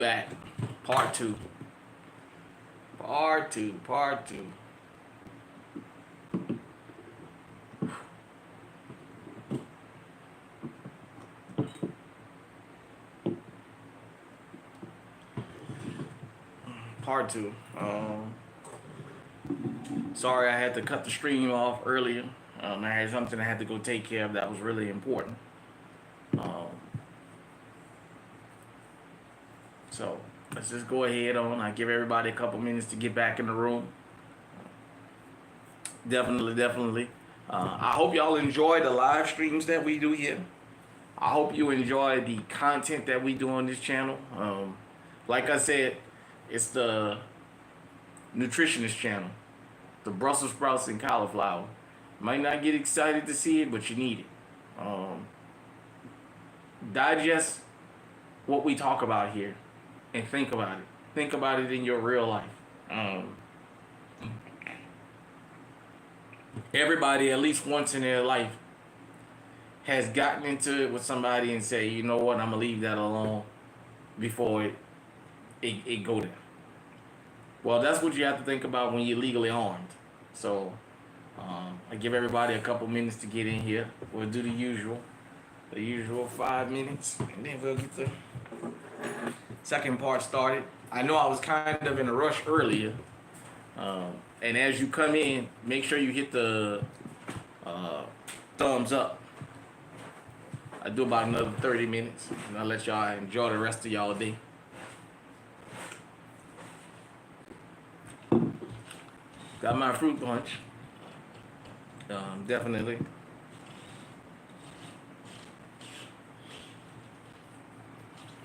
back. Part two. Part two. Part two. Part two. Sorry I had to cut the stream off earlier. I had something I had to go take care of that was really important. So let's just go ahead on. I give everybody a couple minutes to get back in the room. Definitely. I hope y'all enjoy the live streams that we do here. I hope you enjoy the content that we do on this channel. Like I said, it's the nutritionist channel, the Brussels sprouts and cauliflower. Might not get excited to see it, but you need it. Digest what we talk about here and think about it. Think about it in your real life. Everybody, at least once in their life, has gotten into it with somebody and say, you know what, I'm going to leave that alone before it go there. Well, that's what you have to think about when you're legally armed. So, I give everybody a couple minutes to get in here. We'll do the usual 5 minutes, and then we'll get the second part started. I know I was kind of in a rush earlier, and as you come in, make sure you hit the thumbs up. I do about another 30 minutes, and I'll let y'all enjoy the rest of y'all day. Got my fruit punch. Definitely.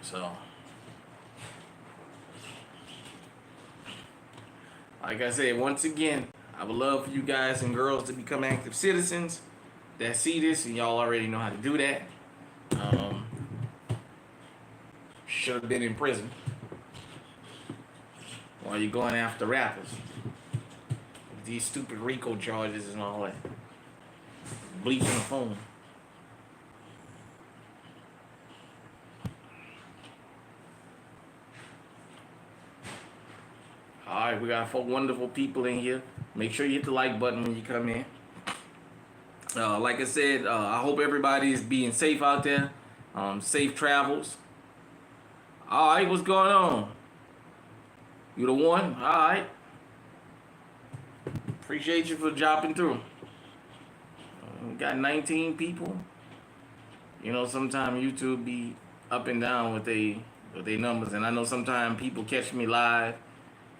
So, like I said, once again, I would love for you guys and girls to become active citizens that see this, and y'all already know how to do that. Should have been in prison while you're going after rappers. These stupid RICO charges and all that. Bleaching the phone. Alright, we got 4 wonderful people in here. Make sure you hit the like button when you come in. Like I said, I hope everybody is being safe out there. Safe travels. Alright, what's going on? You the one? Alright. Appreciate you for dropping through. We got 19 people. You know, sometimes YouTube be up and down with they numbers, and I know sometimes people catch me live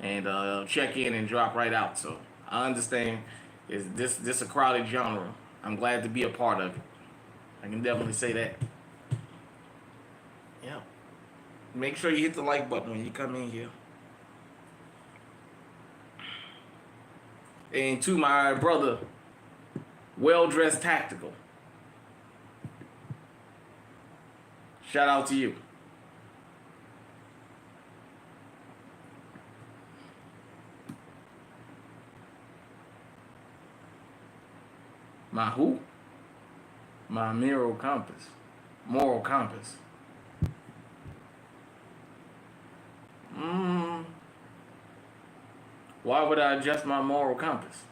and check in and drop right out. So I understand. Is this a crowded genre? I'm glad to be a part of it. I can definitely say that. Yeah. Make sure you hit the like button when you come in here. And to my brother, Well Dressed Tactical. Shout out to you. My who? My moral compass. Moral compass. Why would I adjust my moral compass?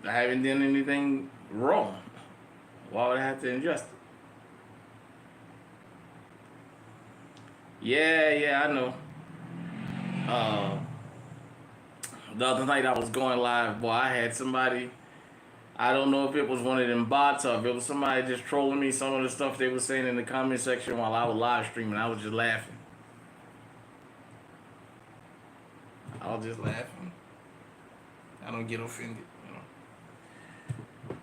I haven't done anything wrong. Why would I have to adjust it? Yeah, I know. The other night I was going live, boy, I had somebody, I don't know if it was one of them bots or if it was somebody just trolling me, some of the stuff they were saying in the comment section while I was live streaming. I was just laughing. I was just laughing. I don't get offended, you know.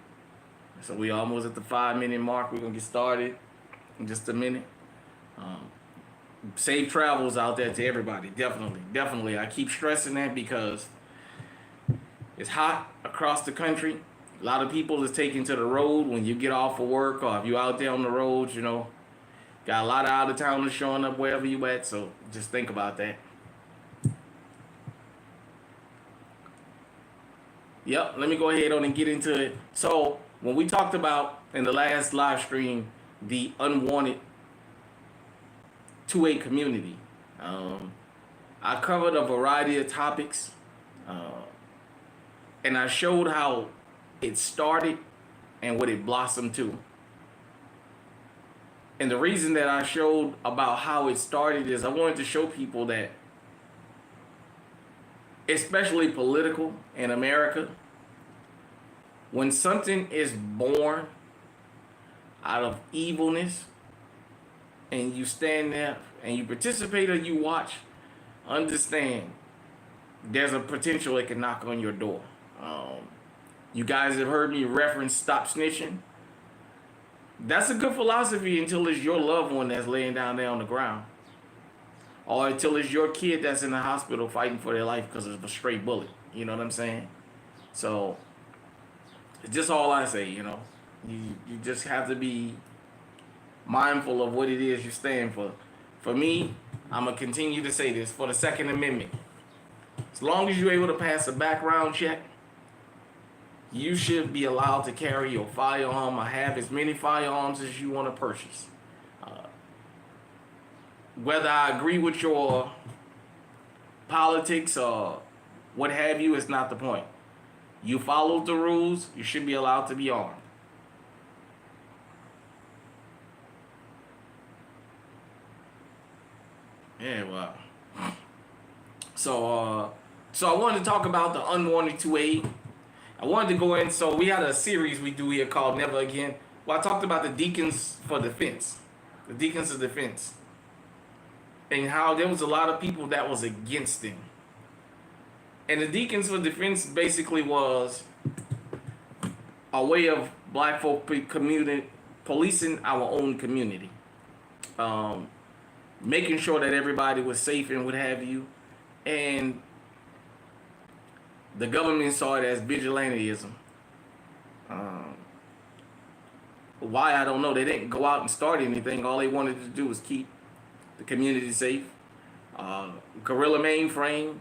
So we almost at the 5-minute mark. We're gonna get started in just a minute. Safe travels out there to everybody. Definitely. I keep stressing that because it's hot across the country. A lot of people is taking to the road when you get off of work, or if you're out there on the road, you know. Got a lot of out-of-towners showing up wherever you at, so just think about that. Yep, let me go ahead on and get into it. So, when we talked about in the last live stream the unwanted 2A community. Um, I covered a variety of topics, uh, and I showed how it started and what it blossomed to. And the reason that I showed about how it started is I wanted to show people that, especially political in America, when something is born out of evilness and you stand there and you participate or you watch, understand there's a potential it can knock on your door. You guys have heard me reference stop snitching. That's a good philosophy until it's your loved one that's laying down there on the ground, or until it's your kid that's in the hospital fighting for their life because of a stray bullet. You know what I'm saying? So it's just all I say. You just have to be mindful of what it is you stand for. For me, I'm gonna continue to say this for the Second Amendment. As long as you're able to pass a background check, you should be allowed to carry your firearm or have as many firearms as you want to purchase. Whether I agree with your politics or what have you is not the point. You followed the rules, you should be allowed to be armed. Yeah, well. So I wanted to talk about the unwanted 2A. I wanted to go in, so we had a series we do here called Never Again. Well, I talked about the Deacons for Defense. The Deacons of Defense. And how there was a lot of people that was against them. And the Deacons for Defense basically was a way of black folk policing our own community. Making sure that everybody was safe and what have you. And the government saw it as vigilantism. Why, I don't know. They didn't go out and start anything. All they wanted to do was keep the community safe. Guerrilla mainframe.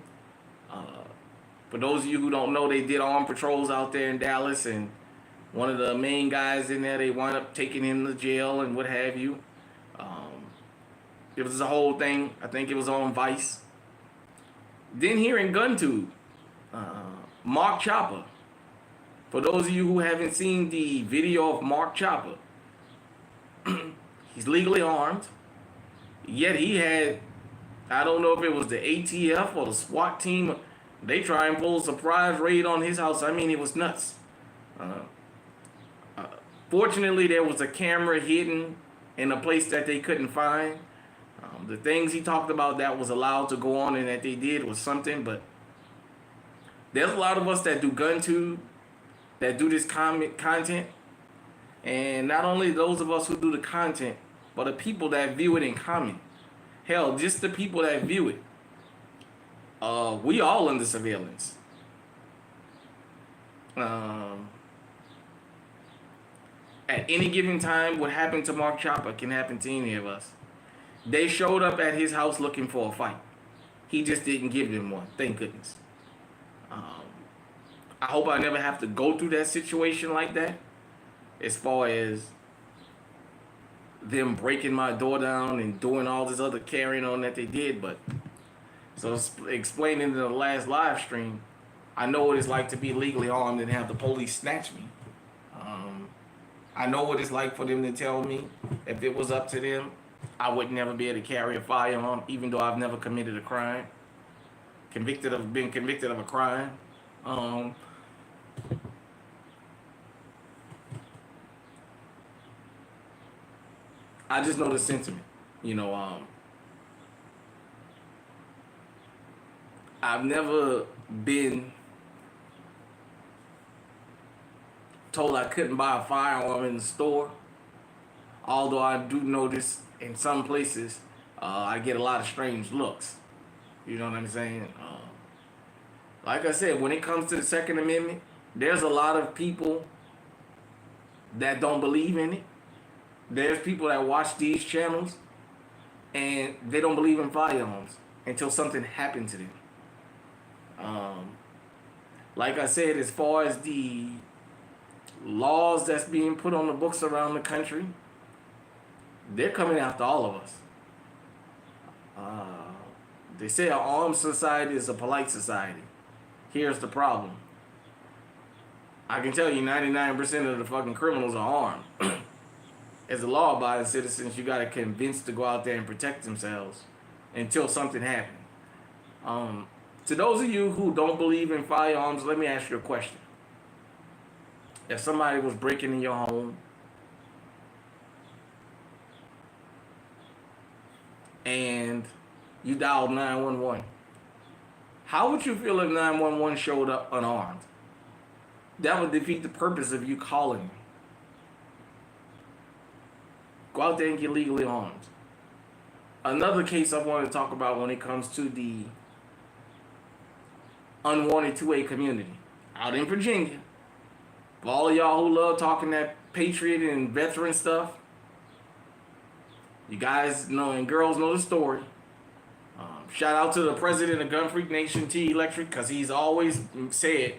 For those of you who don't know, they did armed patrols out there in Dallas, and one of the main guys in there, they wound up taking him to jail and what have you. It was a whole thing. I think it was on Vice. Then here in GunTube, Mark Chopper. For those of you who haven't seen the video of Mark Chopper, he's legally armed. Yet he had, I don't know if it was the ATF or the SWAT team, they try and pull a surprise raid on his house. I mean, it was nuts. Fortunately, there was a camera hidden in a place that they couldn't find. The things he talked about that was allowed to go on and that they did was something, but there's a lot of us that do GunTube, that do this content, and not only those of us who do the content, but the people that view it in comment. Hell, just the people that view it. We all under surveillance. At any given time, what happened to Mark Chopper can happen to any of us. They showed up at his house looking for a fight. He just didn't give them one. Thank goodness. I hope I never have to go through that situation like that. As far as them breaking my door down and doing all this other carrying on that they did. But so explaining in the last live stream, I know what it's like to be legally armed and have the police snatch me. I know what it's like for them to tell me if it was up to them, I would never be able to carry a firearm, even though I've never committed a crime. Been convicted of a crime. I just know the sentiment. I've never been told I couldn't buy a firearm in the store. Although I do notice in some places, I get a lot of strange looks. You know what I'm saying? Like I said, when it comes to the Second Amendment, there's a lot of people that don't believe in it. There's people that watch these channels and they don't believe in firearms until something happened to them. Like I said, as far as the laws that's being put on the books around the country, They're coming after all of us. Uh, they say an armed society is a polite society. Here's the problem. I can tell you 99% of the fucking criminals are armed. As a law-abiding citizens, you got to convince to go out there and protect themselves until something happens. To those of you who don't believe in firearms, let me ask you a question. If somebody was breaking in your home and you dialed 911, how would you feel if 911 showed up unarmed? That would defeat the purpose of you calling me. Go out there and get legally armed. Another case I want to talk about when it comes to the Unwanted 2A community out in Virginia. For all of y'all who love talking that patriot and veteran stuff, you guys know and girls know the story. Shout out to the president of Gun Freak Nation, T Electric, because he's always said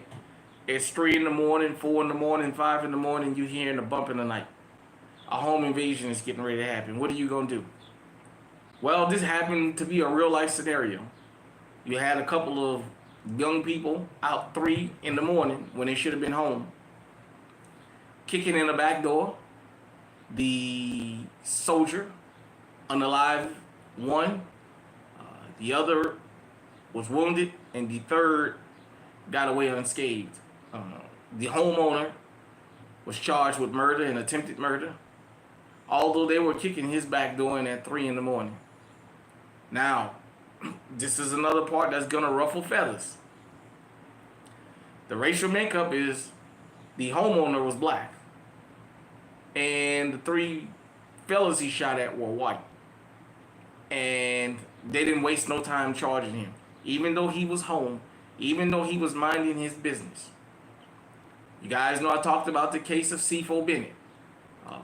it's 3 in the morning, 4 in the morning, 5 in the morning, you hearing a bump in the night. A home invasion is getting ready to happen. What are you going to do? Well, this happened to be a real life scenario. You had a couple of young people out 3 in the morning when they should have been home, kicking in the back door. The soldier, unalive one, the other was wounded, and the third got away unscathed. The homeowner was charged with murder and attempted murder, although they were kicking his back door in at 3 in the morning. Now, this is another part that's going to ruffle feathers. The racial makeup is the homeowner was black, and the 3 fellas he shot at were white. And they didn't waste no time charging him. Even though he was home, even though he was minding his business. You guys know I talked about the case of C4 Bennett,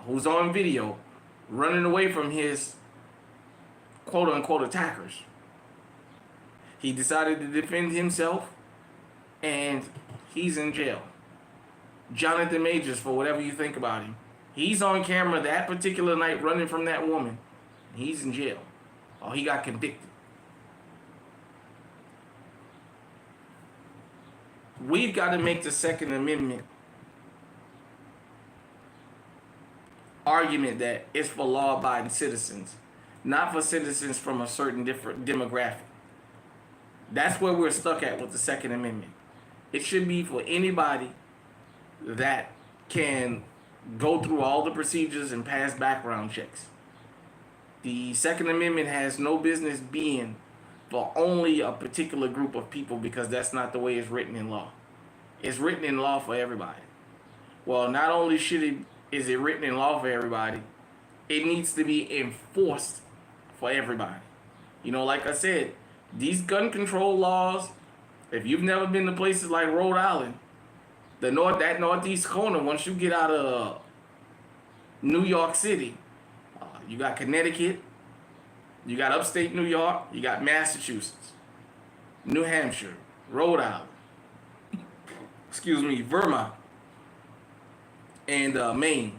who's on video running away from his quote-unquote attackers. He decided to defend himself, and he's in jail. Jonathan Majors, for whatever you think about him, he's on camera that particular night running from that woman. He's in jail. Oh, he got convicted. We've got to make the Second Amendment argument that it's for law-abiding citizens, not for citizens from a certain different demographic. That's where we're stuck at with the Second Amendment. It should be for anybody that can go through all the procedures and pass background checks. The Second Amendment has no business being for only a particular group of people, because that's not the way it's written in law. It's written in law for everybody. Well, not only is it written in law for everybody, it needs to be enforced for everybody. You know, like I said, these gun control laws, if you've never been to places like Rhode Island, that northeast corner, once you get out of New York City, you got Connecticut, you got upstate New York, you got Massachusetts, New Hampshire, Rhode Island, Vermont, and Maine.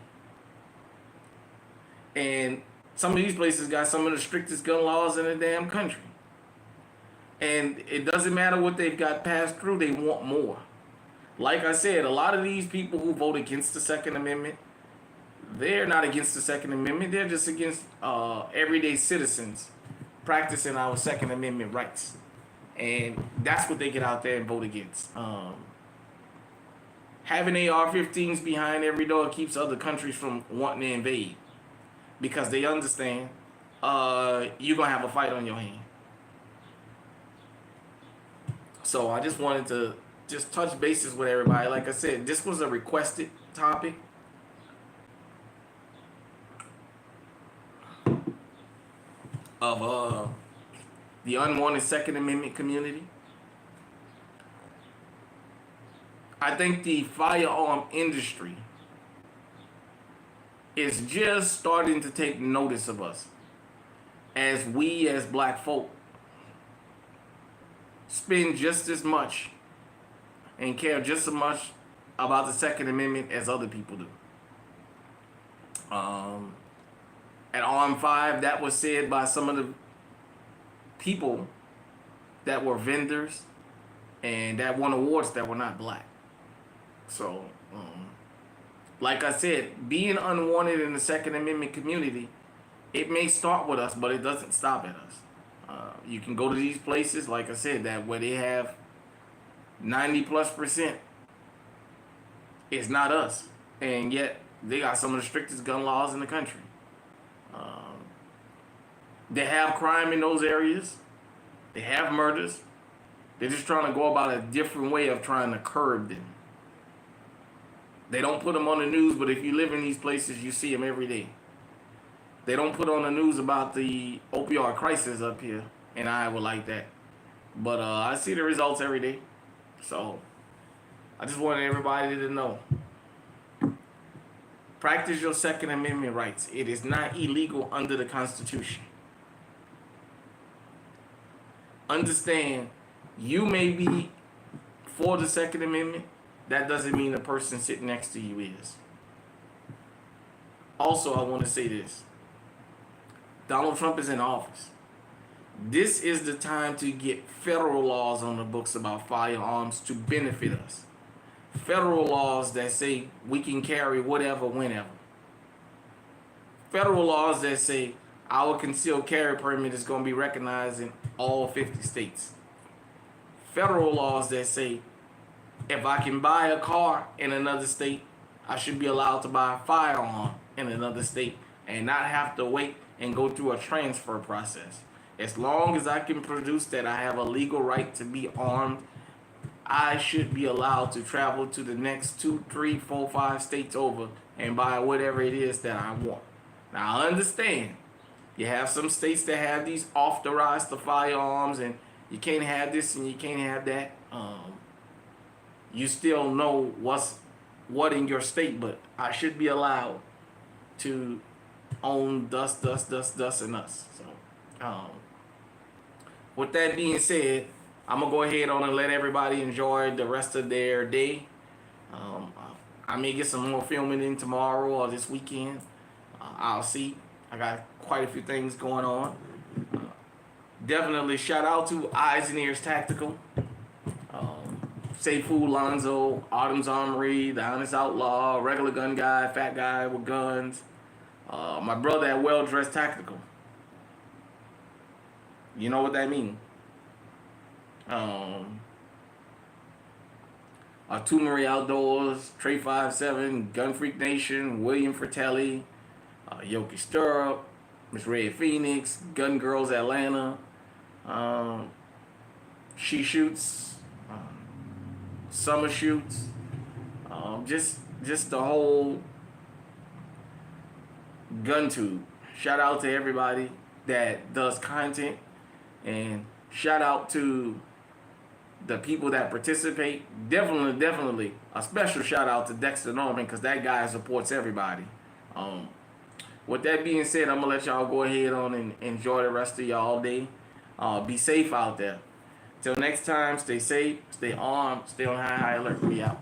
And some of these places got some of the strictest gun laws in the damn country. And it doesn't matter what they've got passed through, they want more. Like I said, a lot of these people who vote against the Second Amendment, they're not against the Second Amendment. They're just against everyday citizens practicing our Second Amendment rights. And that's what they get out there and vote against. Having AR-15s behind every door keeps other countries from wanting to invade, because they understand you're going to have a fight on your hand. So I just wanted to just touch bases with everybody. Like I said, this was a requested topic. Of the unwanted Second Amendment community. I think the firearm industry is just starting to take notice of us, as we as black folk spend just as much and care just as much about the Second Amendment as other people do. at Arm 5, that was said by some of the people that were vendors and that won awards that were not black. So, like I said, being unwanted in the Second Amendment community, it may start with us, but it doesn't stop at us. You can go to these places, like I said, that where they have 90+%, it's not us, and yet they got some of the strictest gun laws in the country. They have crime in those areas. They have murders. They're just trying to go about a different way of trying to curb them. They don't put them on the news, but if you live in these places, you see them every day. They don't put on the news about the opioid crisis up here in Iowa like that. But I see the results every day. So I just wanted everybody to know. Practice your Second Amendment rights. It is not illegal under the Constitution. Understand, you may be for the Second Amendment. That doesn't mean the person sitting next to you is. Also, I want to say this. Donald Trump is in office. This is the time to get federal laws on the books about firearms to benefit us. Federal laws that say we can carry whatever, whenever. Federal laws that say our concealed carry permit is going to be recognized in all 50 states. Federal laws that say if I can buy a car in another state, I should be allowed to buy a firearm in another state and not have to wait and go through a transfer process. As long as I can produce that I have a legal right to be armed, I should be allowed to travel to the next 2, 3, 4, 5 states over and buy whatever it is that I want. Now, I understand. You have some states that have these authorized to firearms, and you can't have this and you can't have that. You still know what in your state, but I should be allowed to own thus, and us. So, with that being said, I'm going to go ahead on and let everybody enjoy the rest of their day. I may get some more filming in tomorrow or this weekend. I'll see. I got quite a few things going on. Definitely shout out to Eyes and Ears Tactical. Seifu, Lonzo, Autumn's Armory, The Honest Outlaw, Regular Gun Guy, Fat Guy with Guns. My brother at Well Dressed Tactical. You know what that means. Artillery Outdoors, Trey 57, Gun Freak Nation, William Fratelli, Yoki Stirrup, Miss Red Phoenix, Gun Girls Atlanta, She Shoots, Summer Shoots, just the whole gun tube. Shout out to everybody that does content, and shout out to the people that participate. Definitely a special shout out to Dexter Norman, because that guy supports everybody. With that being said, I'm going to let y'all go ahead on and enjoy the rest of y'all day. Be safe out there. Till next time, stay safe, stay armed, stay on high alert. We out.